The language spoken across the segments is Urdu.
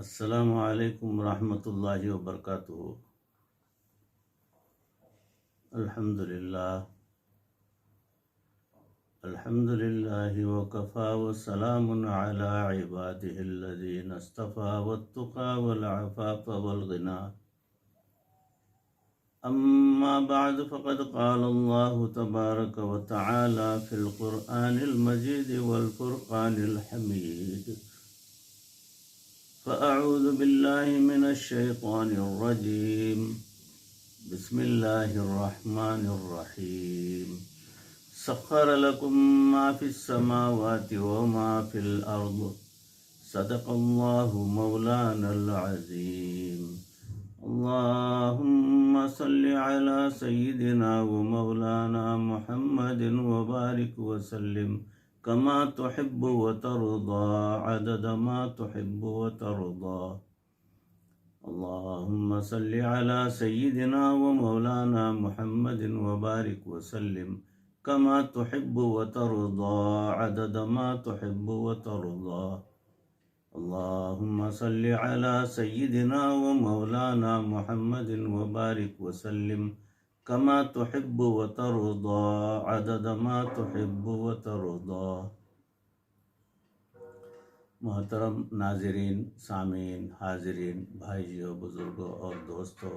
السلام علیکم ورحمۃ اللہ وبرکاتہ۔ الحمد للہ وکفا وسلام علی عبادہ الذین اصطفى والتقى والعفاف والغنى اما بعد فقد قال اللہ تبارک وتعالی فی القرآن المجید والفرقان الحمید۔ فأعوذ بالله من الشيطان الرجيم بسم الله الرحمن الرحيم سخر لكم ما في السماوات وما في الأرض صدق الله مولانا العظيم۔ اللهم صل على سيدنا ومولانا محمد وبارك وسلم كما تحب وترضى عدد ما تحب وترضى۔ اللهم صل على سيدنا ومولانا محمد وبارك وسلم كما تحب وترضى عدد ما تحب وترضى۔ اللهم صل على سيدنا ومولانا محمد وبارك وسلم كما تحب وترضى عدد ما تحب وترضى۔ محترم ناظرین، سامعین، حاضرین، بھائیوں، بزرگوں اور دوستوں،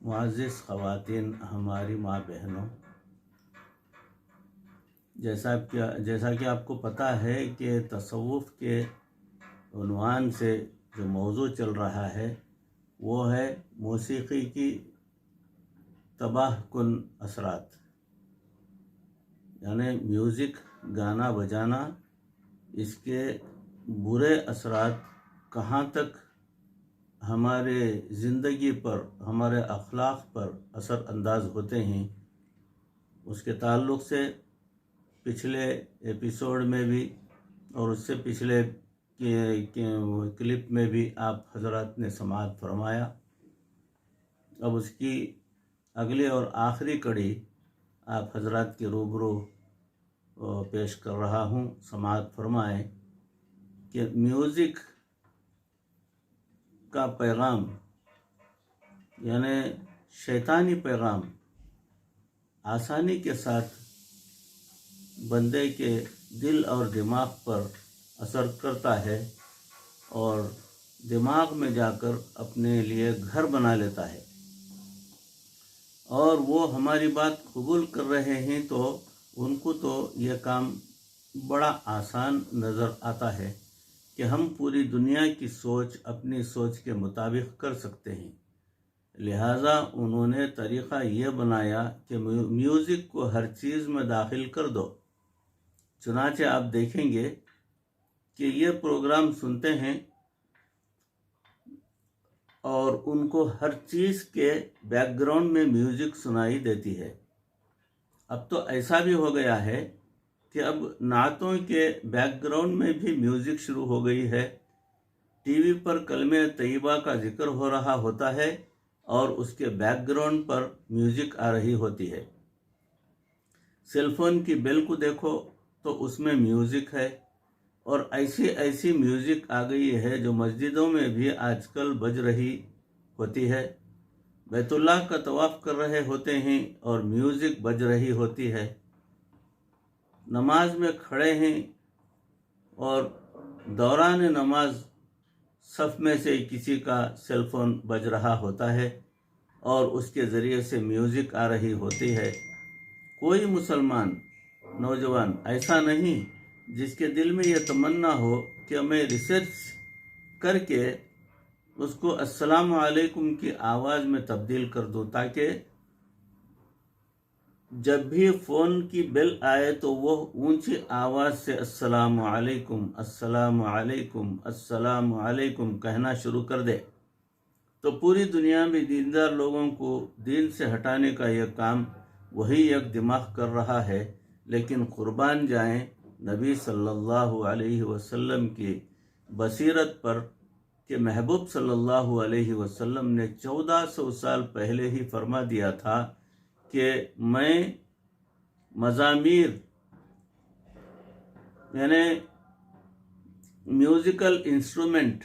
معزز خواتین، ہماری ماں بہنوں، جیسا کہ آپ کو پتہ ہے کہ تصوف کے عنوان سے جو موضوع چل رہا ہے وہ ہے موسیقی کی تباہ کن اثرات، یعنی میوزک، گانا بجانا، اس کے برے اثرات کہاں تک ہمارے زندگی پر، ہمارے اخلاق پر اثر انداز ہوتے ہیں، اس کے تعلق سے پچھلے ایپیسوڈ میں بھی اور اس سے پچھلے کلپ میں بھی آپ حضرات نے سماعت فرمایا۔ اب اس کی اگلی اور آخری کڑی آپ حضرات کے روبرو پیش کر رہا ہوں۔ سماعت فرمائیں کہ میوزک کا پیغام، یعنی شیطانی پیغام، آسانی کے ساتھ بندے کے دل اور دماغ پر اثر کرتا ہے اور دماغ میں جا کر اپنے لیے گھر بنا لیتا ہے، اور وہ ہماری بات قبول کر رہے ہیں تو ان کو تو یہ کام بڑا آسان نظر آتا ہے کہ ہم پوری دنیا کی سوچ اپنی سوچ کے مطابق کر سکتے ہیں۔ لہٰذا انہوں نے طریقہ یہ بنایا کہ میوزک کو ہر چیز میں داخل کر دو۔ چنانچہ آپ دیکھیں گے کہ یہ پروگرام سنتے ہیں اور ان کو ہر چیز کے بیک گراؤنڈ میں میوزک سنائی دیتی ہے۔ اب تو ایسا بھی ہو گیا ہے کہ اب نعتوں کے بیک گراؤنڈ میں بھی میوزک شروع ہو گئی ہے۔ ٹی وی پر کلمہ طیبہ کا ذکر ہو رہا ہوتا ہے اور اس کے بیک گراؤنڈ پر میوزک آ رہی ہوتی ہے۔ سیل فون کی بیل کو دیکھو تو اس میں میوزک ہے، اور ایسی میوزک آ گئی ہے جو مسجدوں میں بھی آج کل بج رہی ہوتی ہے۔ بیت اللہ کا طواف کر رہے ہوتے ہیں اور میوزک بج رہی ہوتی ہے۔ نماز میں کھڑے ہیں اور دوران نماز صف میں سے کسی کا سیل فون بج رہا ہوتا ہے اور اس کے ذریعے سے میوزک آ رہی ہوتی ہے۔ کوئی مسلمان نوجوان ایسا نہیں جس کے دل میں یہ تمنا ہو کہ میں ریسرچ کر کے اس کو السلام علیکم کی آواز میں تبدیل کر دوں، تاکہ جب بھی فون کی بیل آئے تو وہ اونچی آواز سے السلام علیکم، السلام علیکم، السلام علیکم کہنا شروع کر دے۔ تو پوری دنیا میں دیندار لوگوں کو دین سے ہٹانے کا یہ کام وہی ایک دماغ کر رہا ہے، لیکن قربان جائیں نبی صلی اللہ علیہ وسلم کی بصیرت پر کہ محبوب صلی اللہ علیہ وسلم نے 1400 سال پہلے ہی فرما دیا تھا کہ میں مزامیر، یعنی میوزیکل انسٹرومنٹ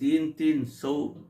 300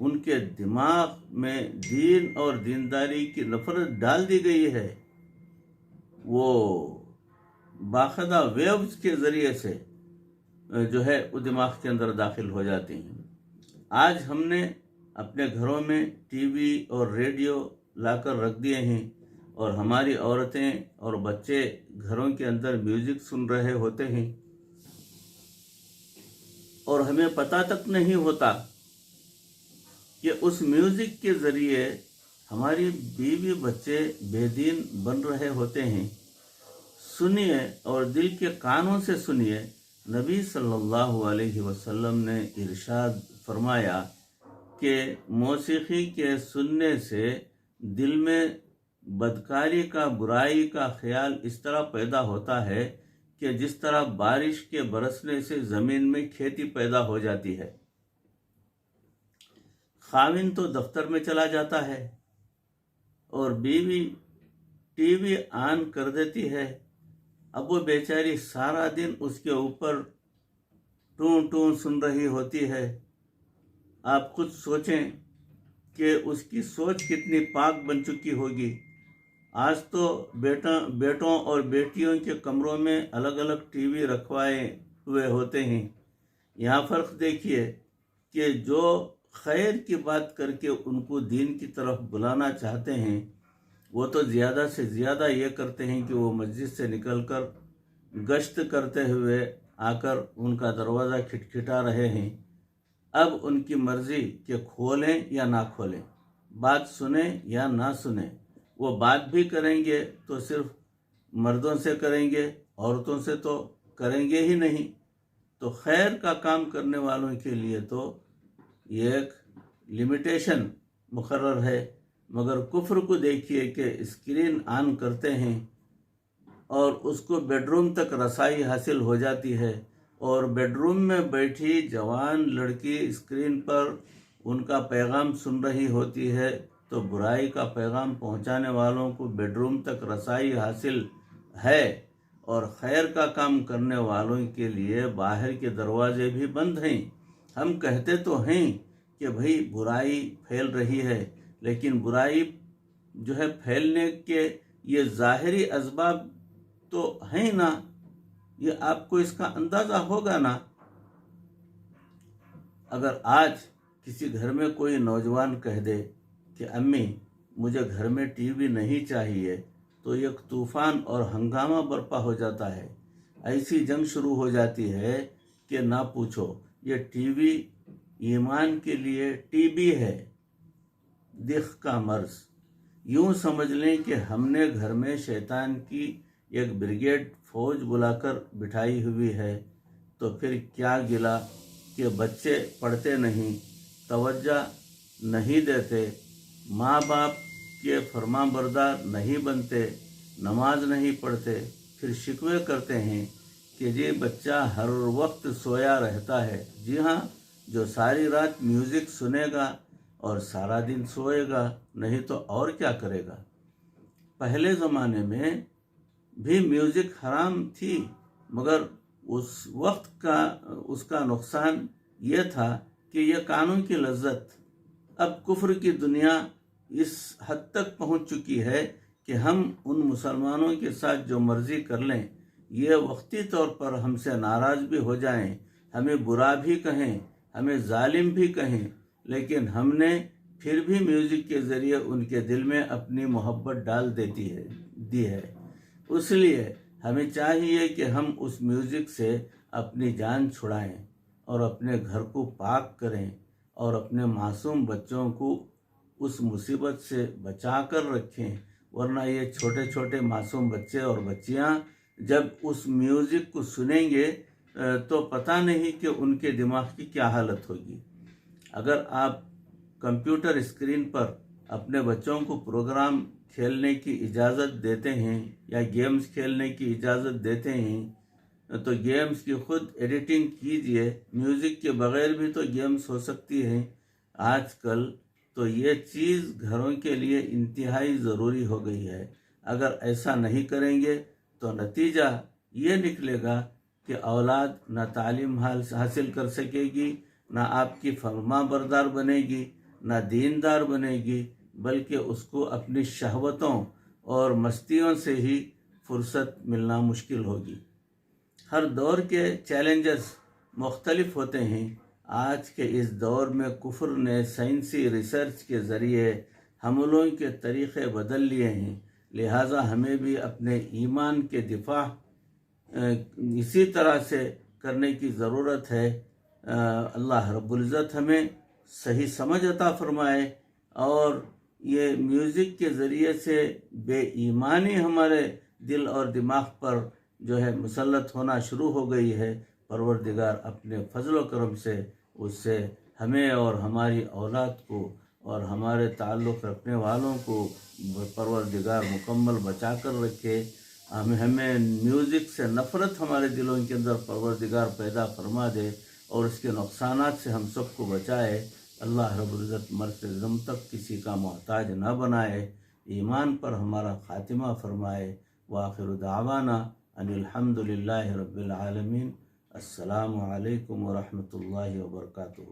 ان کے دماغ میں دین اور دینداری کی نفرت ڈال دی گئی ہے، وہ باخدا ویوز کے ذریعے سے جو ہے وہ دماغ کے اندر داخل ہو جاتی ہیں۔ آج ہم نے اپنے گھروں میں ٹی وی اور ریڈیو لا کر رکھ دیے ہیں، اور ہماری عورتیں اور بچے گھروں کے اندر میوزک سن رہے ہوتے ہیں، اور ہمیں پتہ تک نہیں ہوتا کہ اس میوزک کے ذریعے ہماری بیوی بچے بے دین بن رہے ہوتے ہیں۔ سنیے اور دل کے کانوں سے سنیے، نبی صلی اللہ علیہ وسلم نے ارشاد فرمایا کہ موسیقی کے سننے سے دل میں بدکاری کا، برائی کا خیال اس طرح پیدا ہوتا ہے کہ جس طرح بارش کے برسنے سے زمین میں کھیتی پیدا ہو جاتی ہے۔ خاوند تو دفتر میں چلا جاتا ہے اور بیوی ٹی وی آن کر دیتی ہے، اب وہ بیچاری سارا دن اس کے اوپر ٹون ٹون سن رہی ہوتی ہے۔ آپ خود سوچیں کہ اس کی سوچ کتنی پاک بن چکی ہوگی۔ آج تو بیٹوں اور بیٹیوں کے کمروں میں الگ الگ ٹی وی رکھوائے ہوئے ہوتے ہیں۔ یہاں فرق دیکھیے کہ جو خیر کی بات کر کے ان کو دین کی طرف بلانا چاہتے ہیں، وہ تو زیادہ سے زیادہ یہ کرتے ہیں کہ وہ مسجد سے نکل کر گشت کرتے ہوئے آ کر ان کا دروازہ کھٹکھٹا رہے ہیں۔ اب ان کی مرضی کہ کھولیں یا نہ کھولیں، بات سنیں یا نہ سنیں۔ وہ بات بھی کریں گے تو صرف مردوں سے کریں گے، عورتوں سے تو کریں گے ہی نہیں۔ تو خیر کا کام کرنے والوں کے لیے تو یہ ایک لمیٹیشن مقرر ہے، مگر کفر کو دیکھیے کہ اسکرین آن کرتے ہیں اور اس کو بیڈ روم تک رسائی حاصل ہو جاتی ہے، اور بیڈ روم میں بیٹھی جوان لڑکی اسکرین پر ان کا پیغام سن رہی ہوتی ہے، تو برائی کا پیغام پہنچانے والوں کو بیڈ روم تک رسائی حاصل ہے، اور خیر کا کام کرنے والوں کے لیے باہر کے دروازے بھی بند ہیں۔ ہم کہتے تو ہیں کہ بھئی برائی پھیل رہی ہے، لیکن برائی جو ہے پھیلنے کے یہ ظاہری اسباب تو ہیں نا، یہ آپ کو اس کا اندازہ ہوگا نا۔ اگر آج کسی گھر میں کوئی نوجوان کہہ دے کہ امی مجھے گھر میں ٹی وی نہیں چاہیے، تو ایک طوفان اور ہنگامہ برپا ہو جاتا ہے۔ ایسی جنگ شروع ہو جاتی ہے کہ نہ پوچھو۔ یہ ٹی وی ایمان کے لیے ٹی بی ہے، دق کا مرض۔ یوں سمجھ لیں کہ ہم نے گھر میں شیطان کی ایک بریگیڈ فوج بلا کر بٹھائی ہوئی ہے، تو پھر کیا گلا کہ بچے پڑھتے نہیں، توجہ نہیں دیتے، ماں باپ کے فرما بردار نہیں بنتے، نماز نہیں پڑھتے، پھر شکوے کرتے ہیں کہ جی بچہ ہر وقت سویا رہتا ہے۔ جی ہاں، جو ساری رات میوزک سنے گا اور سارا دن سوئے گا، نہیں تو اور کیا کرے گا۔ پہلے زمانے میں بھی میوزک حرام تھی، مگر اس وقت اس کا نقصان یہ تھا کہ یہ کانوں کی لذت۔ اب کفر کی دنیا اس حد تک پہنچ چکی ہے کہ ہم ان مسلمانوں کے ساتھ جو مرضی کر لیں، یہ وقتی طور پر ہم سے ناراض بھی ہو جائیں، ہمیں برا بھی کہیں، ہمیں ظالم بھی کہیں، لیکن ہم نے پھر بھی میوزک کے ذریعے ان کے دل میں اپنی محبت ڈال دی ہے۔ اس لیے ہمیں چاہیے کہ ہم اس میوزک سے اپنی جان چھڑائیں اور اپنے گھر کو پاک کریں، اور اپنے معصوم بچوں کو اس مصیبت سے بچا کر رکھیں، ورنہ یہ چھوٹے چھوٹے معصوم بچے اور بچیاں جب اس میوزک کو سنیں گے تو پتہ نہیں کہ ان کے دماغ کی کیا حالت ہوگی۔ اگر آپ کمپیوٹر اسکرین پر اپنے بچوں کو پروگرام کھیلنے کی اجازت دیتے ہیں یا گیمز کھیلنے کی اجازت دیتے ہیں، تو گیمز کی خود ایڈیٹنگ کیجئے، میوزک کے بغیر بھی تو گیمز ہو سکتی ہیں آج کل۔ تو یہ چیز گھروں کے لیے انتہائی ضروری ہو گئی ہے۔ اگر ایسا نہیں کریں گے تو نتیجہ یہ نکلے گا کہ اولاد نہ تعلیم حاصل کر سکے گی، نہ آپ کی فرما بردار بنے گی، نہ دیندار بنے گی، بلکہ اس کو اپنی شہوتوں اور مستیوں سے ہی فرصت ملنا مشکل ہوگی۔ ہر دور کے چیلنجز مختلف ہوتے ہیں۔ آج کے اس دور میں کفر نے سائنسی ریسرچ کے ذریعے حملوں کے طریقے بدل لیے ہیں، لہٰذا ہمیں بھی اپنے ایمان کے دفاع اسی طرح سے کرنے کی ضرورت ہے۔ اللہ رب العزت ہمیں صحیح سمجھ عطا فرمائے، اور یہ میوزک کے ذریعے سے بے ایمانی ہمارے دل اور دماغ پر جو ہے مسلط ہونا شروع ہو گئی ہے، پروردگار اپنے فضل و کرم سے اس سے ہمیں اور ہماری اولاد کو اور ہمارے تعلق رکھنے والوں کو پروردگار مکمل بچا کر رکھے۔ ہمیں میوزک سے نفرت ہمارے دلوں کے اندر پروردگار پیدا فرما دے، اور اس کے نقصانات سے ہم سب کو بچائے۔ اللہ رب العزت مرتے دم تک کسی کا محتاج نہ بنائے، ایمان پر ہمارا خاتمہ فرمائے۔ وآخر دعوانا ان الحمد للہ رب العالمین۔ السلام علیکم ورحمۃ اللہ وبرکاتہ۔